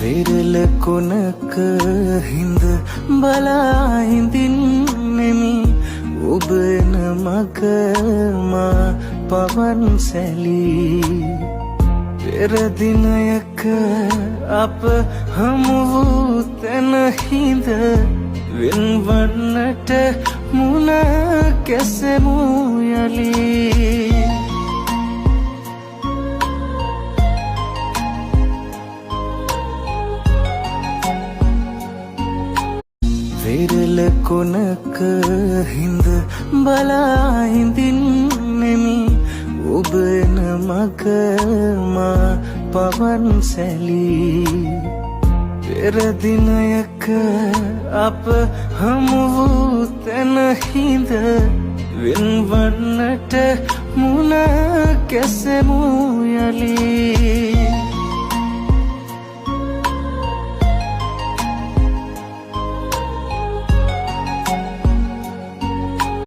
වෙරළ කොනක හිඳ බලා හිඳින්නෙමි ඔබ එන මග මා පවන් සැලී පෙර දිනයක අප හමු වූ තැන හිඳ වෙන්වන්නට මුණ කැසෙමු යලී වෙරළ කොනක හිඳ බලා හිඳින්නෙමි ඔබ එන මග මා පවන් සැලී පෙර දිනයක අප හමු වූ තැන හිඳ වෙන්වන්නට මුණ කැසෙමු යලී